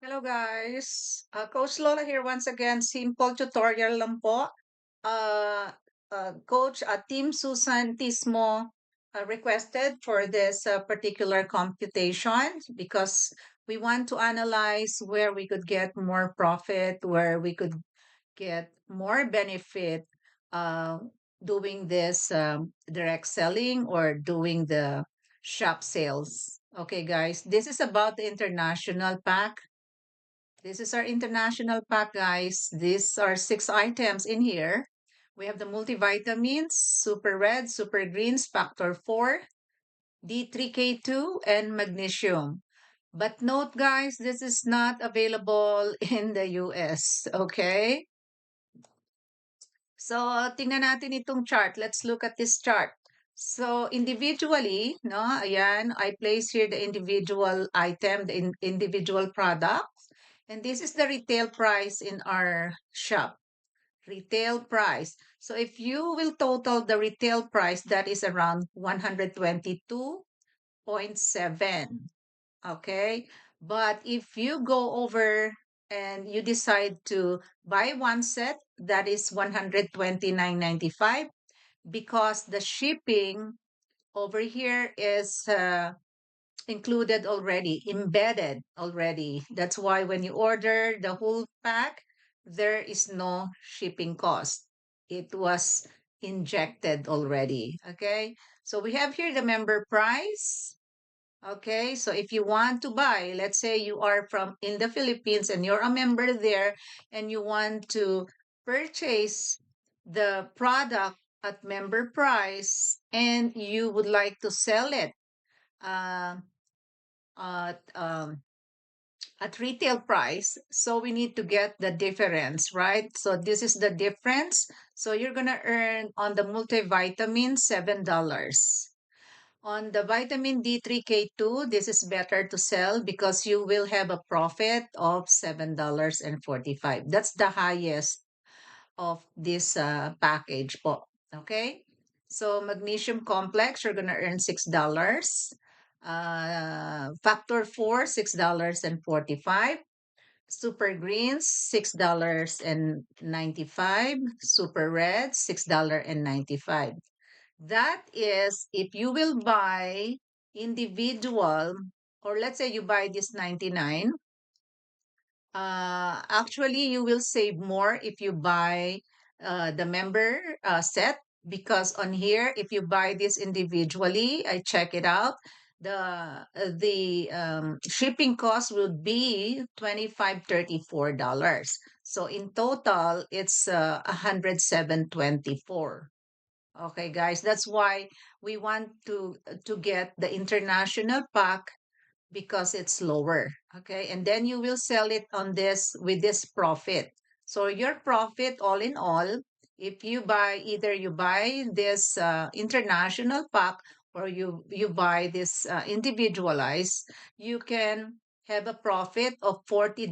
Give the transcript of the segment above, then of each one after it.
Hello guys, Coach Lola here once again. Simple tutorial lang po. Coach Team Susan Tismo requested for this particular computation because we want to analyze where we could get more profit, where we could get more benefit uh, doing this direct selling or doing the shop sales. Okay, guys, this is about the international pack. This is our international pack, guys. These are 6 items in here. We have the multivitamins, Super Red, Super Greens, Factor 4, D3K2, and magnesium. But note, guys, this is not available in the US, okay? So, tingnan natin itong chart. Let's look at this chart. So, individually, no, ayan, I place here the individual item, the individual product. And this is the retail price in our shop. Retail price. So if you will total the retail price, that is around 122.7. Okay. But if you go over and you decide to buy one set, that is 129.95 because the shipping over here is included already, embedded already. That's why when you order the whole pack, there is no shipping cost. It was injected already. Okay. So we have here the member price. Okay. So if you want to buy, let's say you are from in the Philippines and you're a member there and you want to purchase the product at member price and you would like to sell it. Uh, at at retail price, so we need to get the difference, right? So this is the difference. So you're gonna earn on the multivitamin $7. On the vitamin D3K2, this is better to sell because you will have a profit of $7.45. That's the highest of this package po. Okay? So magnesium complex, you're gonna earn $6. Factor 4, $6.45. Super greens, $6.95. Super red, $6.95. That is if you will buy individual, or let's say you buy this 99. Actually, you will save more if you buy the member set because on here, if you buy this individually, I check it out. The shipping cost would be $25.34. So in total, it's 107.24. Okay, guys, that's why we want to get the international pack because it's lower. Okay. And then you will sell it on this with this profit. So your profit all in all, if you buy either you buy this international pack or you buy this individualized, you can have a profit of $40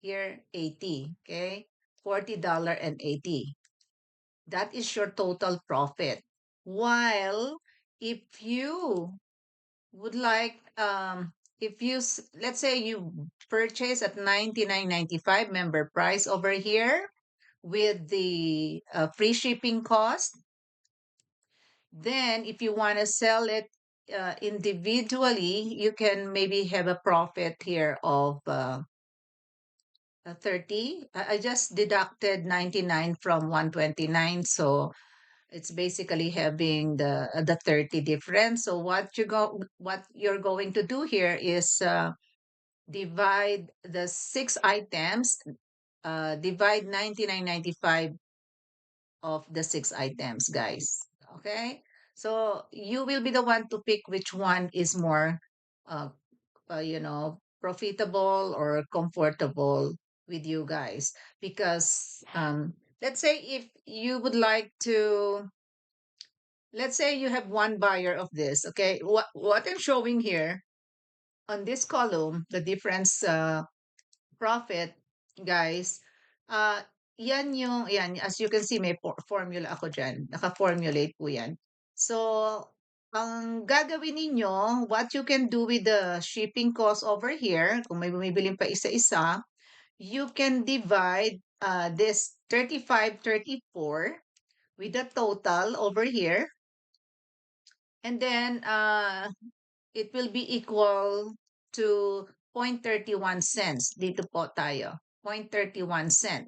here 80. Okay. $40.80. That is your total profit. While if you would like if you let's say you purchase at 99.95 member price over here with the free shipping cost, then if you want to sell it individually, you can maybe have a profit here of 30. I just deducted 99 from 129, so it's basically having the 30 difference. So what you're going to do here is divide the 6 items, divide 99.95 of the 6 items, guys. Okay? So you will be the one to pick which one is more uh, profitable or comfortable with you guys. Because let's say if you would like to, let's say you have one buyer of this, okay? What I'm showing here on this column, the difference profit, guys, uh, yan, as you can see, may formula ako dyan. Naka-formulate po yan. So, Ang gagawin ninyo, what you can do with the shipping cost over here, kung may bumibiling pa isa-isa, you can divide this 3534 with the total over here. And then it will be equal to 0.31 cents. Dito po tayo. 0.31 cent.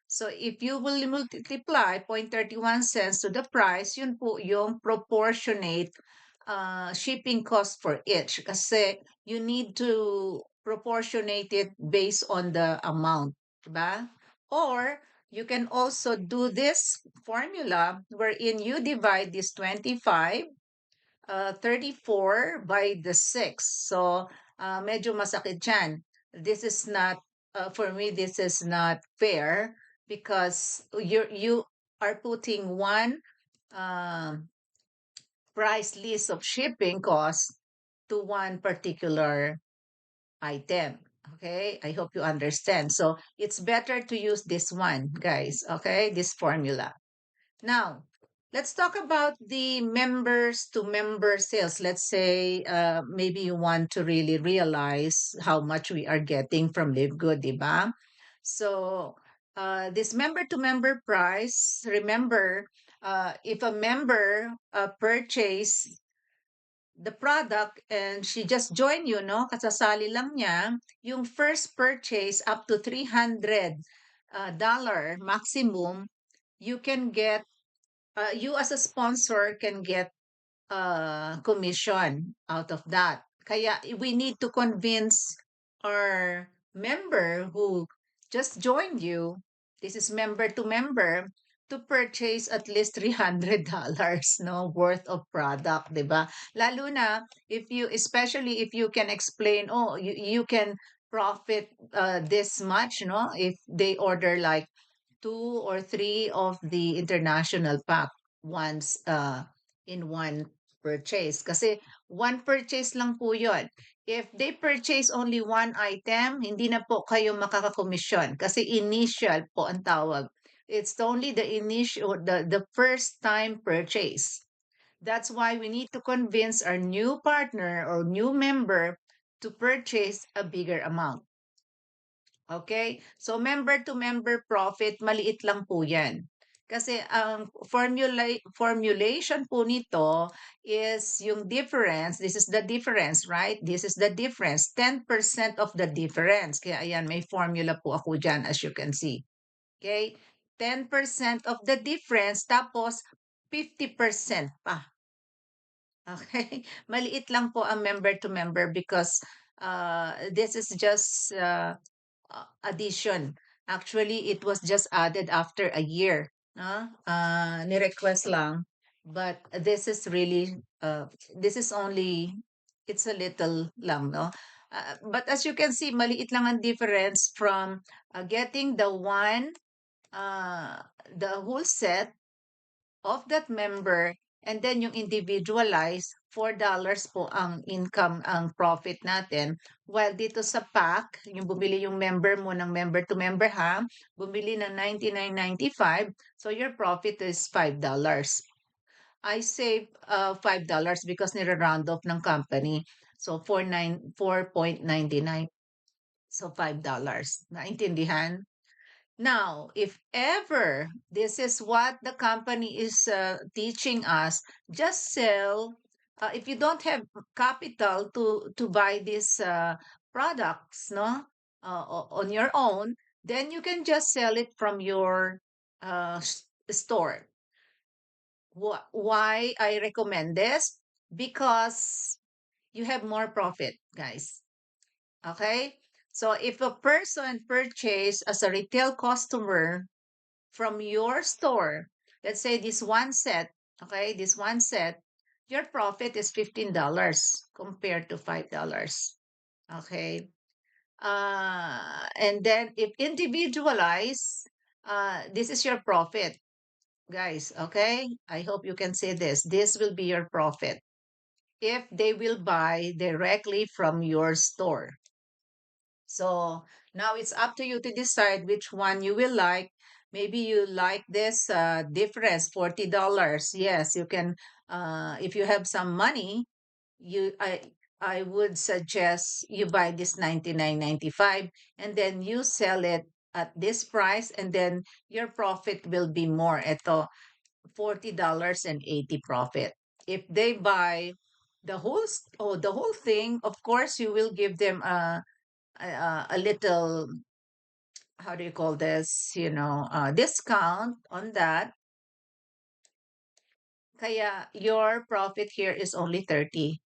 So if you will multiply 0.31 cents to the price, yun po yung proportionate shipping cost for each. Kasi you need to proportionate it based on the amount. Diba? Or you can also do this formula wherein you divide this 25 34 by the 6. So, medyo masakit yan. This is not, for me, this is not fair because you are putting one um, price list of shipping costs to one particular item. Okay, I hope you understand. So, it's better to use this one, guys. Okay, this formula. Now, let's talk about the members to member sales. Let's say maybe you want to really realize how much we are getting from Live Good, diba? So, this member to member price, remember, if a member purchase the product and she just joined you, no? Kasasali lang niya, yung first purchase up to $300 dollar maximum, you can get you as a sponsor can get commission out of that. Kaya we need to convince our member who just joined you, this is member to purchase at least $300 no worth of product, 'di ba? Lalo na if you especially if you can explain, oh, you can profit this much, no? If they order like two or three of the international pack once in one purchase. Kasi one purchase lang po yun. If they purchase only one item, hindi na po kayo makakakomisyon kasi initial po ang tawag. It's only the initial, the first time purchase. That's why we need to convince our new partner or new member to purchase a bigger amount. Okay? So member to member profit, maliit lang po 'yan. Kasi ang formulation po nito is yung difference. This is the difference, right? This is the difference. 10% of the difference. Kaya ayan, may formula po ako dyan as you can see. Okay? 10% of the difference tapos 50% pa. Okay? Maliit lang po ang member to member because this is just addition. Actually, it was just added after a year. No? Ni-request lang. But this is only, it's a little lang, no? But as you can see, maliit lang ang difference from getting uh, the whole set of that member and then yung individualized $4 po ang income, ang profit natin. While dito sa pack, yung bumili yung member mo ng member to member ha, bumili ng 99.95, so your profit is $5. I save $5 because nire-round off ng company. So 4.99. So $5. Naintindihan? Now, if ever this is what the company is teaching us, just sell. If you don't have capital to buy these products, no, on your own, then you can just sell it from your store. Why I recommend this? Because you have more profit, guys. Okay? So if a person purchase as a retail customer from your store, let's say this one set, okay, this one set, your profit is $15 compared to $5. Okay. And then if individualized, this is your profit, guys. Okay. I hope you can say this. This will be your profit if they will buy directly from your store. So now it's up to you to decide which one you will like. maybe you like this difference, $40. Yes, you can, if you have some money, you I would suggest you buy this 99.95 and then you sell it at this price, and then your profit will be more. Ito, $40.80 profit. If they buy the whole thing, of course you will give them a little, how do you call this, discount on that. Kaya your profit here is only 30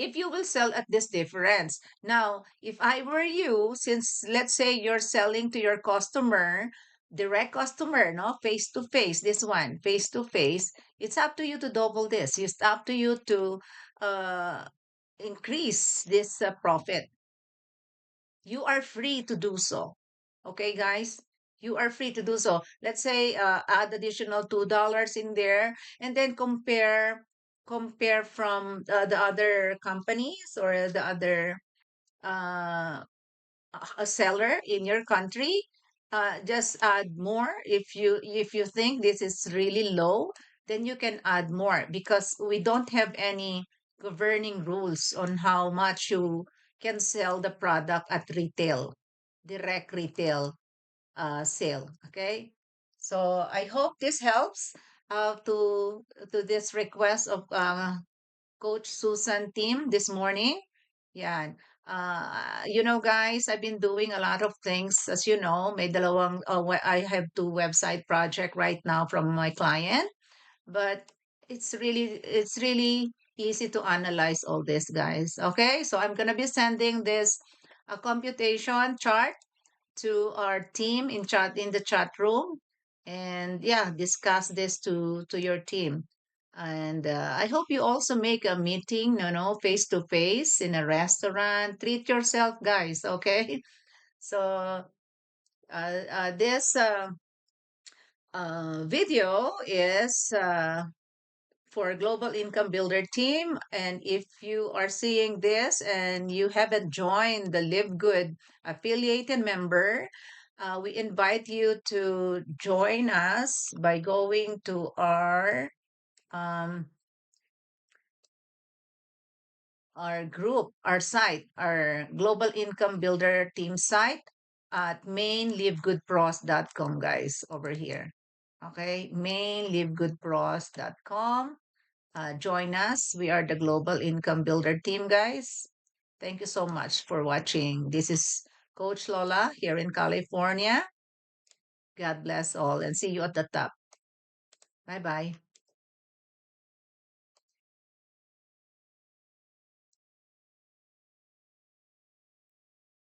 if you will sell at this difference. Now, if I were you, since let's say you're selling to your customer, direct customer, no, face to face, this one, face to face, it's up to you to double this. It's up to you to uh, increase this profit. You are free to do so. Okay, guys? You are free to do so. Let's say add additional $2 in there, and then compare from the other companies or the other uh, a seller in your country. Just add more if you think this is really low, then you can add more, because we don't have any governing rules on how much you can sell the product at retail, direct retail sale. Okay, so I hope this helps to this request of Coach Susan team this morning. Yeah. Guys, I've been doing a lot of things. As you know, I have two website project right now from my client, but it's really easy to analyze all this, guys. Okay, so I'm gonna be sending this a computation chart to our team in the chat room, and yeah, discuss this to your team. And I hope you also make a meeting, face to face in a restaurant. Treat yourself, guys. Okay. So this video is for Global Income Builder team. And if you are seeing this and you haven't joined the Live Good affiliated member, we invite you to join us by going to um, our group, our site, our Global Income Builder team site at mainlivegoodpros.com, guys, over here. Okay, mainlivegoodpros.com. Join us. We are the Global Income Builder team, guys. Thank you so much for watching. This is Coach Lola here in California. God bless all and see you at the top. Bye bye.